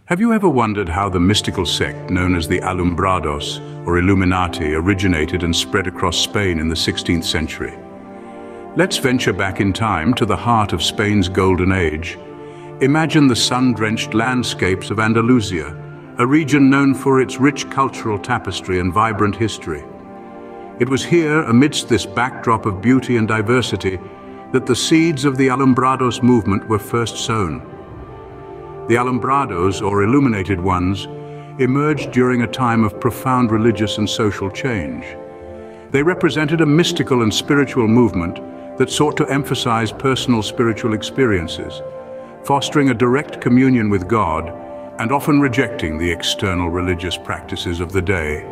Have you ever wondered how the mystical sect known as the Alumbrados or Illuminati originated and spread across Spain in the 16th century? Let's venture back in time to the heart of Spain's golden age. Imagine the sun-drenched landscapes of Andalusia, a region known for its rich cultural tapestry and vibrant history. It was here, amidst this backdrop of beauty and diversity, that the seeds of the Alumbrados movement were first sown. The Alumbrados, or Illuminated Ones, emerged during a time of profound religious and social change. They represented a mystical and spiritual movement that sought to emphasize personal spiritual experiences, fostering a direct communion with God and often rejecting the external religious practices of the day.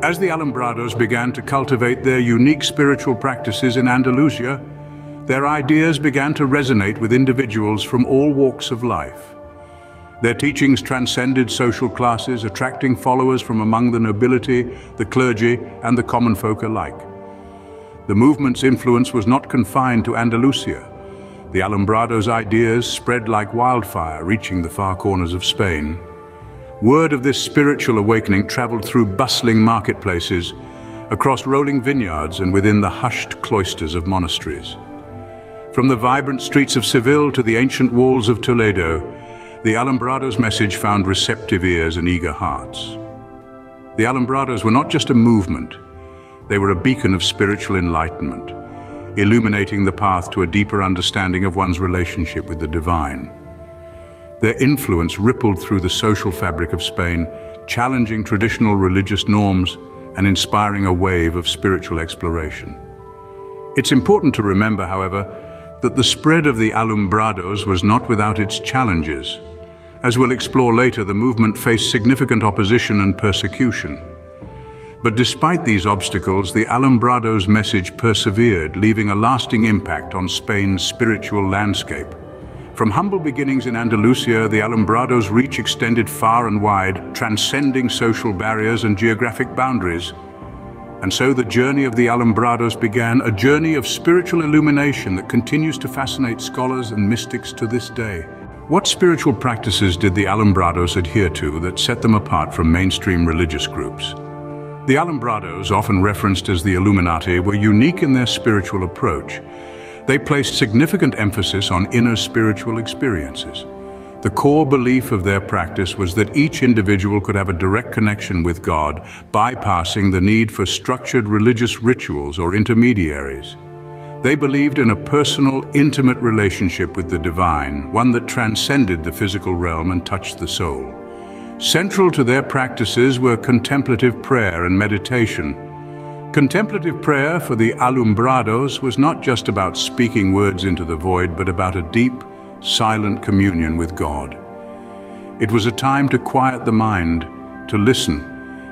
As the Alumbrados began to cultivate their unique spiritual practices in Andalusia, their ideas began to resonate with individuals from all walks of life. Their teachings transcended social classes, attracting followers from among the nobility, the clergy, and the common folk alike. The movement's influence was not confined to Andalusia. The Alumbrados' ideas spread like wildfire, reaching the far corners of Spain. Word of this spiritual awakening traveled through bustling marketplaces, across rolling vineyards, and within the hushed cloisters of monasteries. From the vibrant streets of Seville to the ancient walls of Toledo, the Alumbrados' message found receptive ears and eager hearts. The Alumbrados were not just a movement, they were a beacon of spiritual enlightenment, illuminating the path to a deeper understanding of one's relationship with the divine. Their influence rippled through the social fabric of Spain, challenging traditional religious norms and inspiring a wave of spiritual exploration. It's important to remember, however, that the spread of the Alumbrados was not without its challenges. As we'll explore later, the movement faced significant opposition and persecution. But despite these obstacles, the Alumbrados' message persevered, leaving a lasting impact on Spain's spiritual landscape. From humble beginnings in Andalusia, the Alumbrados' reach extended far and wide, transcending social barriers and geographic boundaries. And so the journey of the Alumbrados began, a journey of spiritual illumination that continues to fascinate scholars and mystics to this day. What spiritual practices did the Alumbrados adhere to that set them apart from mainstream religious groups? The Alumbrados, often referenced as the Illuminati, were unique in their spiritual approach. They placed significant emphasis on inner spiritual experiences. The core belief of their practice was that each individual could have a direct connection with God, bypassing the need for structured religious rituals or intermediaries. They believed in a personal, intimate relationship with the divine, one that transcended the physical realm and touched the soul. Central to their practices were contemplative prayer and meditation. Contemplative prayer for the Alumbrados was not just about speaking words into the void, but about a deep, silent communion with God. It was a time to quiet the mind, to listen,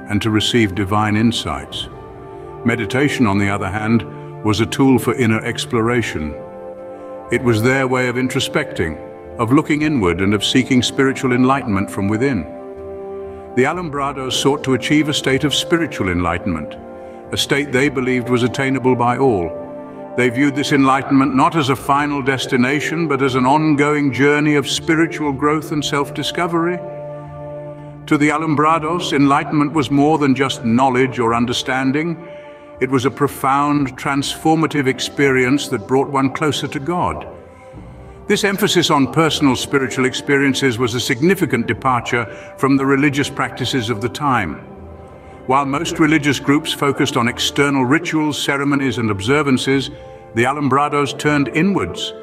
and to receive divine insights. Meditation, on the other hand, was a tool for inner exploration. It was their way of introspecting, of looking inward, and of seeking spiritual enlightenment from within. The Alumbrados sought to achieve a state of spiritual enlightenment, a state they believed was attainable by all. They viewed this enlightenment not as a final destination, but as an ongoing journey of spiritual growth and self-discovery. To the Alumbrados, enlightenment was more than just knowledge or understanding. It was a profound, transformative experience that brought one closer to God. This emphasis on personal spiritual experiences was a significant departure from the religious practices of the time. While most religious groups focused on external rituals, ceremonies, and observances, the Alumbrados turned inwards.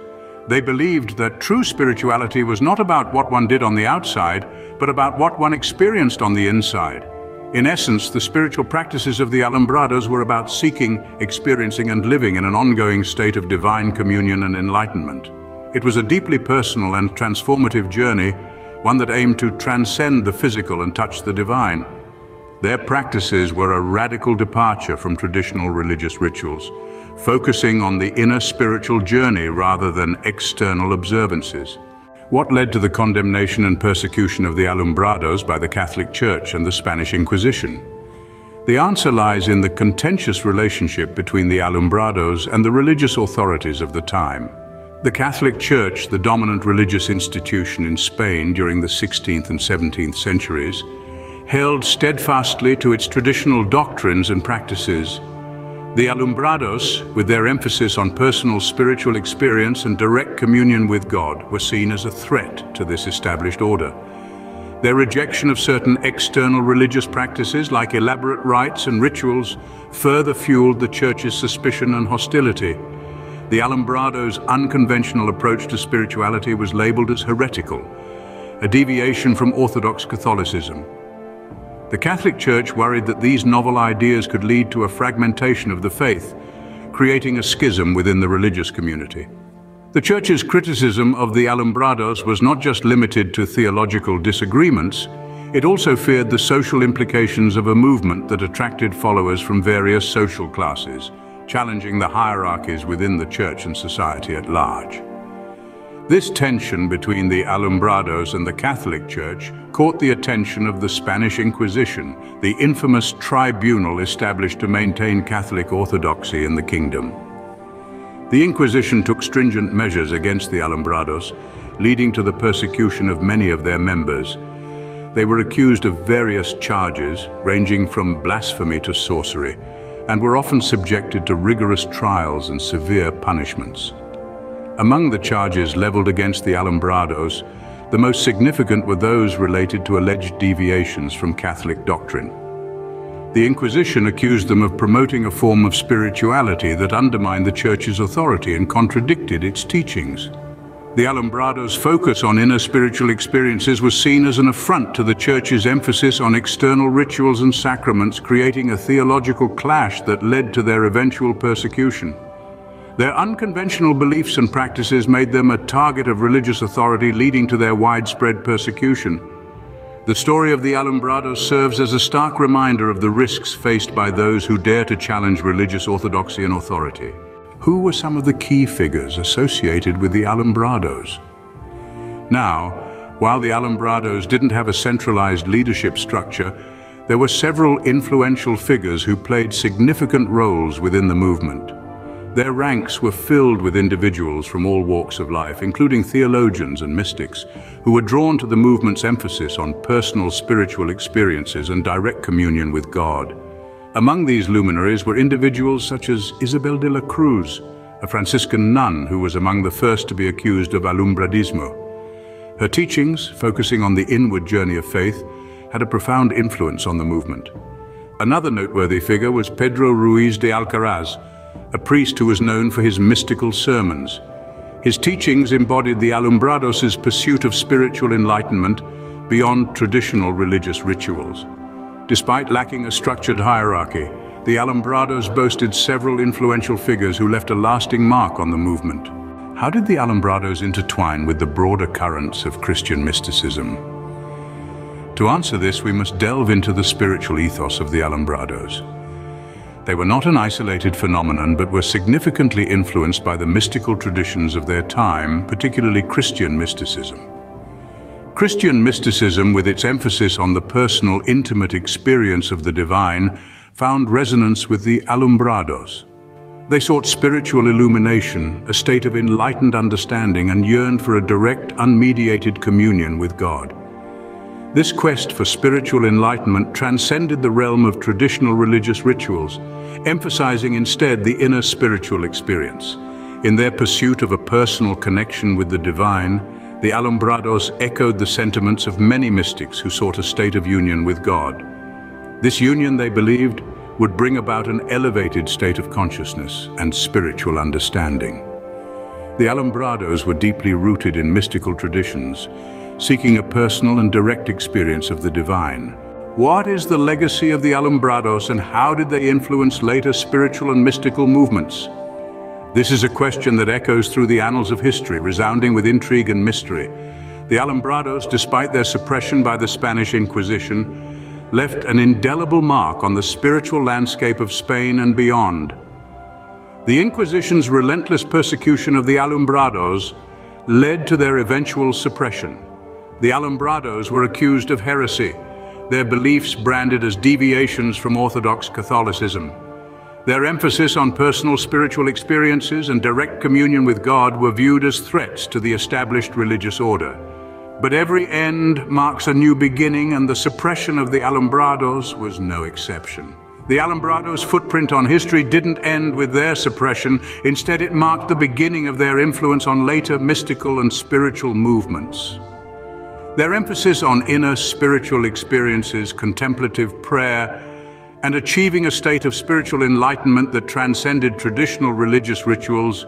They believed that true spirituality was not about what one did on the outside, but about what one experienced on the inside. In essence, the spiritual practices of the Alumbrados were about seeking, experiencing, and living in an ongoing state of divine communion and enlightenment. It was a deeply personal and transformative journey, one that aimed to transcend the physical and touch the divine. Their practices were a radical departure from traditional religious rituals, focusing on the inner spiritual journey rather than external observances. What led to the condemnation and persecution of the Alumbrados by the Catholic Church and the Spanish Inquisition? The answer lies in the contentious relationship between the Alumbrados and the religious authorities of the time. The Catholic Church, the dominant religious institution in Spain during the 16th and 17th centuries, held steadfastly to its traditional doctrines and practices. The Alumbrados, with their emphasis on personal spiritual experience and direct communion with God, were seen as a threat to this established order. Their rejection of certain external religious practices, like elaborate rites and rituals, further fueled the Church's suspicion and hostility. The Alumbrados' unconventional approach to spirituality was labeled as heretical, a deviation from Orthodox Catholicism. The Catholic Church worried that these novel ideas could lead to a fragmentation of the faith, creating a schism within the religious community. The Church's criticism of the Alumbrados was not just limited to theological disagreements, it also feared the social implications of a movement that attracted followers from various social classes, challenging the hierarchies within the Church and society at large. This tension between the Alumbrados and the Catholic Church caught the attention of the Spanish Inquisition, the infamous tribunal established to maintain Catholic orthodoxy in the kingdom. The Inquisition took stringent measures against the Alumbrados, leading to the persecution of many of their members. They were accused of various charges, ranging from blasphemy to sorcery, and were often subjected to rigorous trials and severe punishments. Among the charges leveled against the Alumbrados, the most significant were those related to alleged deviations from Catholic doctrine. The Inquisition accused them of promoting a form of spirituality that undermined the Church's authority and contradicted its teachings. The Alumbrados' focus on inner spiritual experiences was seen as an affront to the Church's emphasis on external rituals and sacraments, creating a theological clash that led to their eventual persecution. Their unconventional beliefs and practices made them a target of religious authority, leading to their widespread persecution. The story of the Alumbrados serves as a stark reminder of the risks faced by those who dare to challenge religious orthodoxy and authority. Who were some of the key figures associated with the Alumbrados? Now, while the Alumbrados didn't have a centralized leadership structure, there were several influential figures who played significant roles within the movement. Their ranks were filled with individuals from all walks of life, including theologians and mystics, who were drawn to the movement's emphasis on personal spiritual experiences and direct communion with God. Among these luminaries were individuals such as Isabel de la Cruz, a Franciscan nun who was among the first to be accused of Alumbradismo. Her teachings, focusing on the inward journey of faith, had a profound influence on the movement. Another noteworthy figure was Pedro Ruiz de Alcaraz, a priest who was known for his mystical sermons. His teachings embodied the Alumbrados' pursuit of spiritual enlightenment beyond traditional religious rituals. Despite lacking a structured hierarchy, the Alumbrados boasted several influential figures who left a lasting mark on the movement. How did the Alumbrados intertwine with the broader currents of Christian mysticism? To answer this, we must delve into the spiritual ethos of the Alumbrados. They were not an isolated phenomenon, but were significantly influenced by the mystical traditions of their time, particularly Christian mysticism. Christian mysticism, with its emphasis on the personal, intimate experience of the divine, found resonance with the Alumbrados. They sought spiritual illumination, a state of enlightened understanding, and yearned for a direct, unmediated communion with God. This quest for spiritual enlightenment transcended the realm of traditional religious rituals, emphasizing instead the inner spiritual experience. In their pursuit of a personal connection with the divine, the Alumbrados echoed the sentiments of many mystics who sought a state of union with God. This union, they believed, would bring about an elevated state of consciousness and spiritual understanding. The Alumbrados were deeply rooted in mystical traditions, seeking a personal and direct experience of the divine. What is the legacy of the Alumbrados, and how did they influence later spiritual and mystical movements? This is a question that echoes through the annals of history, resounding with intrigue and mystery. The Alumbrados, despite their suppression by the Spanish Inquisition, left an indelible mark on the spiritual landscape of Spain and beyond. The Inquisition's relentless persecution of the Alumbrados led to their eventual suppression. The Alumbrados were accused of heresy, their beliefs branded as deviations from Orthodox Catholicism. Their emphasis on personal spiritual experiences and direct communion with God were viewed as threats to the established religious order. But every end marks a new beginning, and the suppression of the Alumbrados was no exception. The Alumbrados' footprint on history didn't end with their suppression. Instead, it marked the beginning of their influence on later mystical and spiritual movements. Their emphasis on inner spiritual experiences, contemplative prayer, and achieving a state of spiritual enlightenment that transcended traditional religious rituals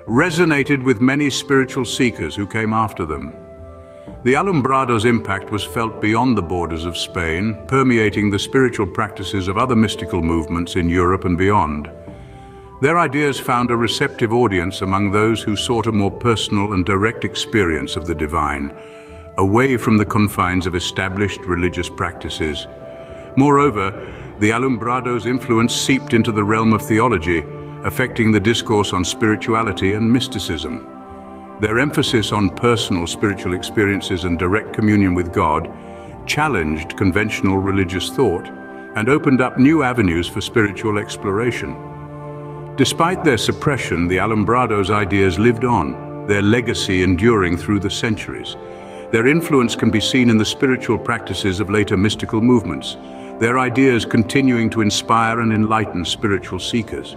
resonated with many spiritual seekers who came after them. The Alumbrados' impact was felt beyond the borders of Spain, permeating the spiritual practices of other mystical movements in Europe and beyond. Their ideas found a receptive audience among those who sought a more personal and direct experience of the divine, away from the confines of established religious practices. Moreover, the Alumbrados' influence seeped into the realm of theology, affecting the discourse on spirituality and mysticism. Their emphasis on personal spiritual experiences and direct communion with God challenged conventional religious thought and opened up new avenues for spiritual exploration. Despite their suppression, the Alumbrados' ideas lived on, their legacy enduring through the centuries. Their influence can be seen in the spiritual practices of later mystical movements, their ideas continuing to inspire and enlighten spiritual seekers.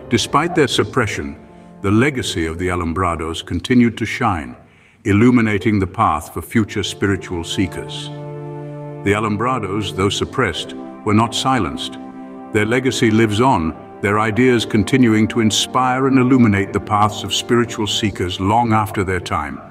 Despite their suppression, the legacy of the Alumbrados continued to shine, illuminating the path for future spiritual seekers. The Alumbrados, though suppressed, were not silenced. Their legacy lives on, their ideas continuing to inspire and illuminate the paths of spiritual seekers long after their time.